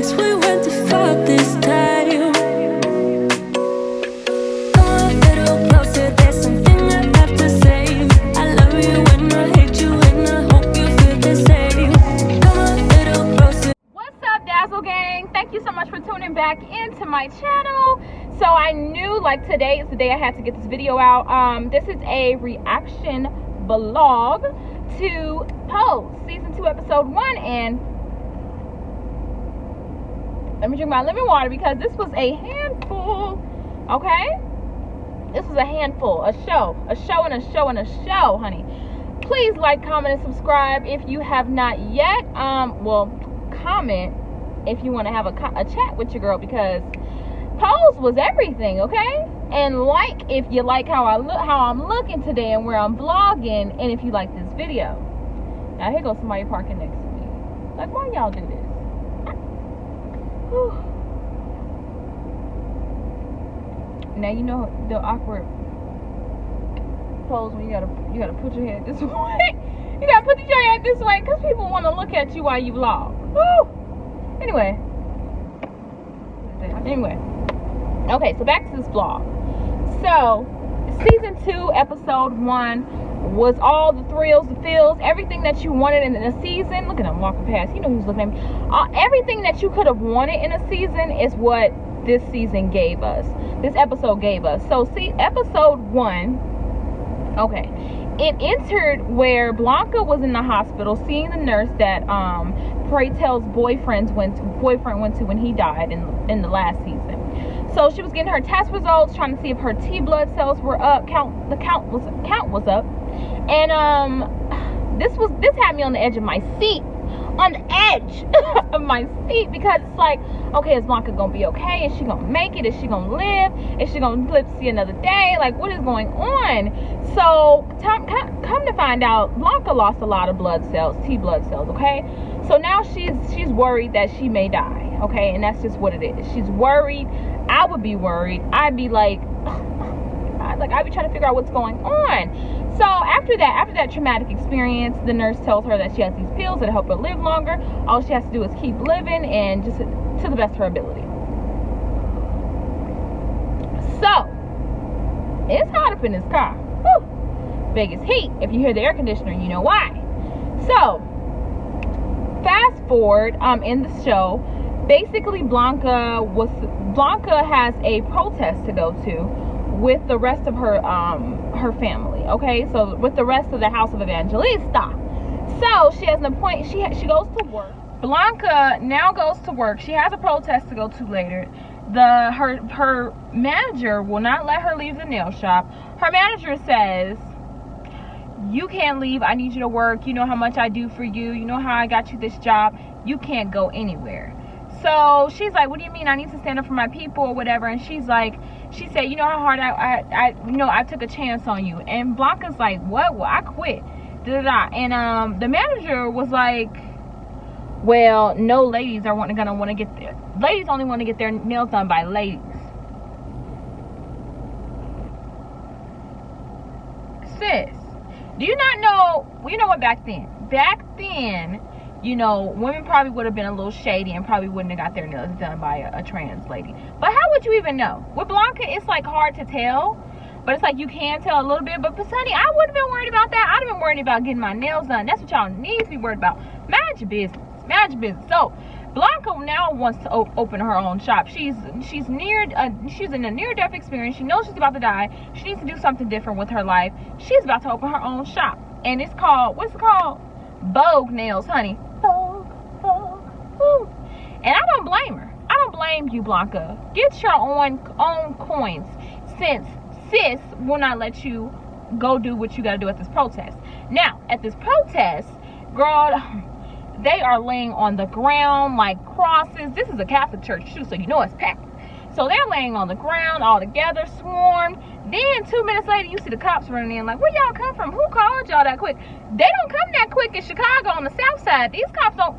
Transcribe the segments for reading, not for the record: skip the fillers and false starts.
place we went to fall this time. Come a little closer, there's something I have to say. I love you and I hate you and I hope you feel the same. Come a little closer. What's up, Dazzle Gang? Thank you so much for tuning back into my channel. So I knew like today is the day I had to get this video out. This is a reaction vlog to Pose season 2 episode 1, and let me drink my lemon water because this was a handful. Okay, this was a handful, a show and a show and a show, honey. Please like, comment, and subscribe if you have not yet. Well, comment if you want to have a chat with your girl, because Pose was everything, okay? And like if you like how I'm looking today and where I'm vlogging, and if you like this video. Now here goes somebody parking next to me. Like, why y'all do this? Whew. Now you know the awkward pose when you gotta put your head this way. You gotta put your head this way because people want to look at you while you vlog. Woo. Anyway. Okay, so back to this vlog. So, season 2, episode 1 was all the thrills, the feels, everything that you wanted in a season. Look at him walking past. You know who's looking at me. Everything that you could have wanted in a season is what this season gave us. This episode gave us. So, see, episode 1, okay, it entered where Blanca was in the hospital seeing the nurse that Prey Tell's boyfriend went to when he died in the last season. So she was getting her test results, trying to see if her T blood cells were up. The count was up, and this had me on the edge of my seat, because it's like, okay, is Blanca gonna be okay? Is she gonna make it? Is she gonna live? Is she gonna live to see another day? Like, what is going on? So come to find out, Blanca lost a lot of blood cells, T blood cells. Okay, so now she's worried that she may die. Okay, and that's just what it is. She's worried. I would be worried. I'd be like, I'd be trying to figure out what's going on. So after that traumatic experience, the nurse tells her that she has these pills that help her live longer. All she has to do is keep living, and just to the best of her ability. So it's hot up in this car. Whew. Vegas heat. If you hear the air conditioner, you know why. So fast forward in the show. Basically, Blanca has a protest to go to with the rest of her family. Okay, so with the rest of the House of Evangelista. So she has an appointment. She goes to work. Blanca now goes to work. She has a protest to go to later. Her manager will not let her leave the nail shop. Her manager says, "You can't leave. I need you to work. You know how much I do for you. You know how I got you this job. You can't go anywhere." So she's like, "What do you mean? I need to stand up for my people or whatever?" And she said, "You know how hard I took a chance on you." And Blanca's like, "What? Well, I quit." And the manager was like, "Well, no ladies are gonna want to get there. Ladies only want to get their nails done by ladies." Sis, do you not know? You know what? Back then, you know, women probably would have been a little shady and probably wouldn't have got their nails done by a trans lady. But how would you even know? With Blanca, it's like hard to tell, but it's like you can tell a little bit. But Sonny, I wouldn't have been worried about that. I'd have been worried about getting my nails done. That's what y'all need to be worried about. Mind your business. So Blanca now wants to open her own shop. She's in a near-death experience. She knows she's about to die. She needs to do something different with her life. She's about to open her own shop, and it's called, what's it called? Vogue Nails, honey. Vogue. Woo. And I don't blame her. I don't blame you, Blanca. Get your own coins, since sis will not let you go do what you got to do at this protest. Now, at this protest, girl, they are laying on the ground like crosses. This is a Catholic church too, so you know it's packed. So they're laying on the ground all together, swarmed. Then 2 minutes later, you see the cops running in. Like, where y'all come from? Who called y'all that quick? They don't come that quick in Chicago on the south side. These cops don't.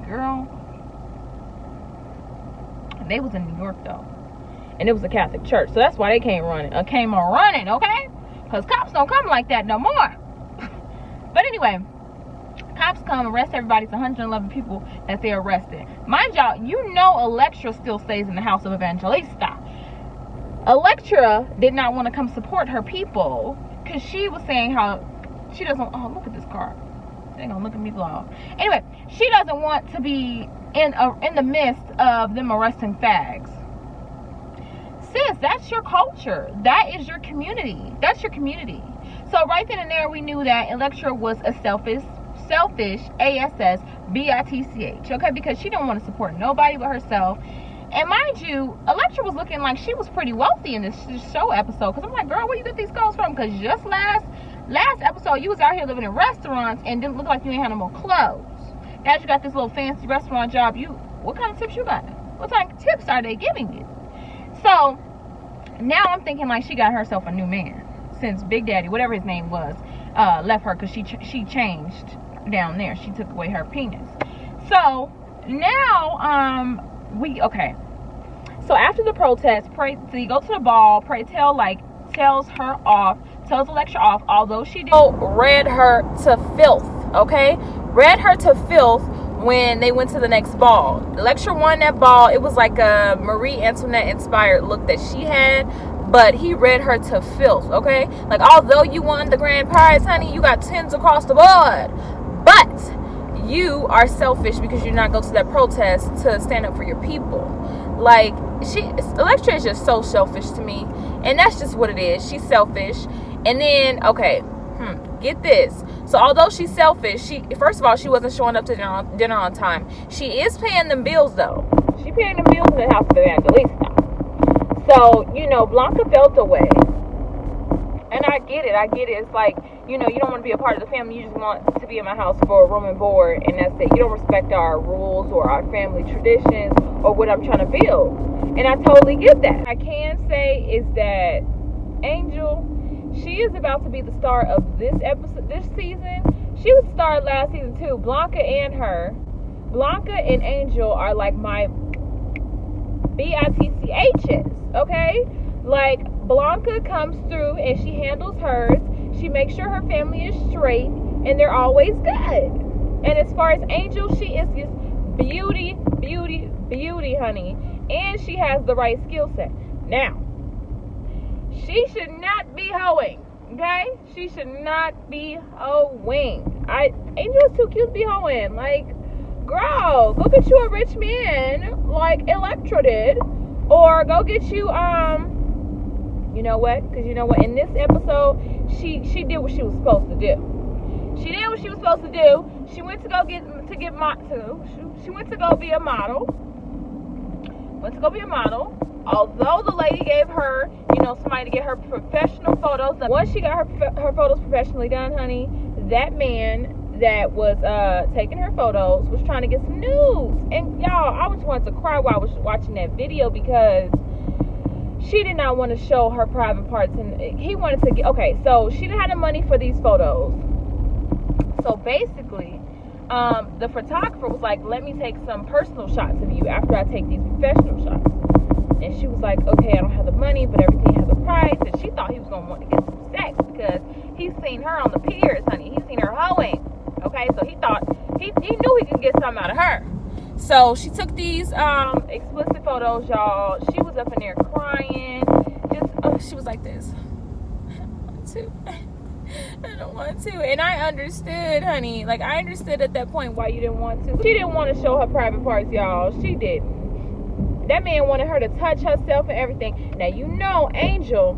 Girl. They was in New York, though. And it was a Catholic church. So that's why they came running, okay? Because cops don't come like that no more. But anyway, Cops come, arrest everybody. It's 111 people that they arrested. Mind y'all, you know Elektra still stays in the house of Evangelista. Elektra did not want to come support her people because she was saying how she doesn't. Oh, look at this car. They're gonna look at me blow. Anyway, she doesn't want to be in the midst of them arresting fags. Sis, that's your culture. That is your community. That's your community. So right then and there, we knew that Elektra was a selfish ASS bitch. Okay, because she didn't want to support nobody but herself. And mind you, Elektra was looking like she was pretty wealthy in this show episode. Because I'm like, girl, where you get these clothes from? Because just last episode, you was out here living in restaurants and didn't look like you ain't had no more clothes. Now you got this little fancy restaurant job. What kind of tips you got? What type of tips are they giving you? So now I'm thinking like she got herself a new man since Big Daddy, whatever his name was, left her because she changed down there. She took away her penis. So now okay. So after the protest, they go to the ball. Tells Elektra off, although she did read her to filth. Okay, read her to filth when they went to the next ball. Elektra won that ball. It was like a Marie Antoinette inspired look that she had, but he read her to filth. Okay, like although you won the grand prize, honey, you got 10s across the board, but you are selfish because you did not go to that protest to stand up for your people. Like Elektra is just so selfish to me, and that's just what it is. She's selfish. And then get this. So although she's selfish, first of all, she wasn't showing up to dinner on time. She is paying them bills though. She paying them bills in the house of Evangelista. So Blanca felt away, and I get it. It's like you don't want to be a part of the family. You just want to be in my house for room and board, and that's it. You don't respect our rules or our family traditions or what I'm trying to build, and I totally get that. I can say is that Angel, she is about to be the star of this episode, this season. She was starred last season too. Blanca and Angel are like my bitchs, okay? Like Blanca comes through and she handles hers. She makes sure her family is straight and they're always good. And as far as Angel, she is just beauty, honey. And she has the right skill set. Now, she should not be hoeing, okay? She should not be hoeing. Angel is too cute to be hoeing. Like, girl, go get you a rich man like Elektra did. Or go get you, you know what? Because you know what? In this episode, she did what she was supposed to do. She did what she was supposed to do. She went to go she went to go be a model. Although the lady gave her, somebody to get her professional photos. Once she got her photos professionally done, honey, that man that was taking her photos was trying to get some nudes. And y'all, I just wanted to cry while I was watching that video because she did not want to show her private parts, and he wanted to get. Okay, so she didn't have the money for these photos. So basically, the photographer was like, "Let me take some personal shots of you after I take these professional shots." And she was like, "Okay, I don't have the money, but everything has a price." And she thought he was gonna want to get some sex because he's seen her on the piers, honey. He's seen her hoeing. Okay, so he thought he knew he could get something out of her. So she took these explicit photos, y'all. She was up in there crying. She was like this. I don't want to. And I understood, honey. Like, I understood at that point why you didn't want to. She didn't want to show her private parts, y'all. She didn't. That man wanted her to touch herself and everything. Now, Angel,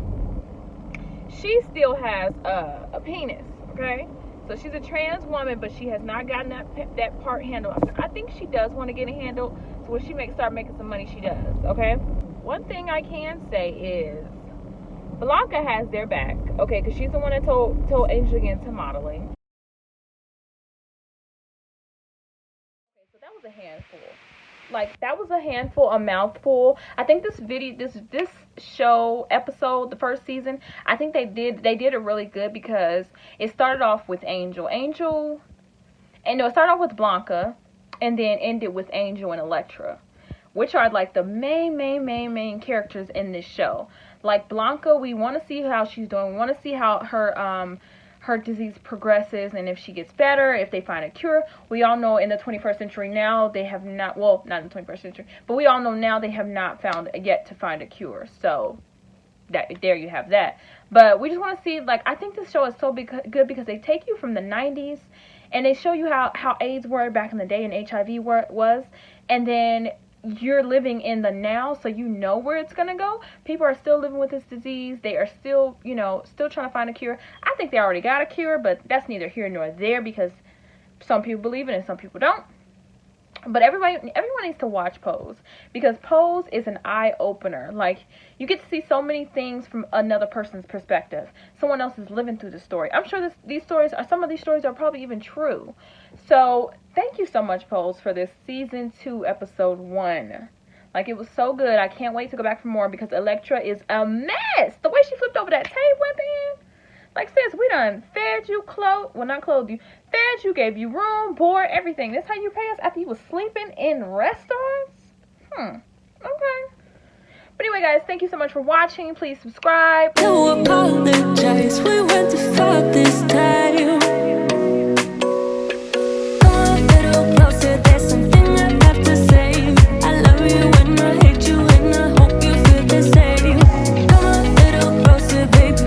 she still has a penis, okay? So she's a trans woman, but she has not gotten that part handled. I think she does want to get it handled. So when she start making some money, she does, okay? One thing I can say is Blanca has their back, okay? Because she's the one that told Angel to get into modeling. Okay, so that was a handful. Like, that was a mouthful. I think this show episode, the first season, I think they did it really good because it started off with Angel. It started off with Blanca and then ended with Angel and Elektra, which are like the main characters in this show. Like Blanca, we want to see how she's doing. We want to see how her her disease progresses and if she gets better, if they find a cure. We all know in the 21st century now they have not, well, not in the 21st century, but we all know now they have not found yet to find a cure. So that there you have that. But we just want to see, like, I think this show is so good because they take you from the 90s and they show you how AIDS were back in the day and HIV was, and then you're living in the now, so you know where it's gonna go. People are still living with this disease. They are still, still trying to find a cure. I think they already got a cure, but that's neither here nor there because some people believe it and some people don't. But everyone needs to watch Pose because Pose is an eye opener. Like, you get to see so many things from another person's perspective. Someone else is living through the story. I'm sure some of these stories are probably even true. So thank you so much, Pose, for this season 2, episode 1. Like, it was so good. I can't wait to go back for more because Elektra is a mess. The way she flipped over that table at the end. Like, sis, we done fed you, fed you, gave you room, board, everything. That's how you pay us after you was sleeping in restaurants? Okay. But anyway, guys, thank you so much for watching. Please subscribe. To apologize.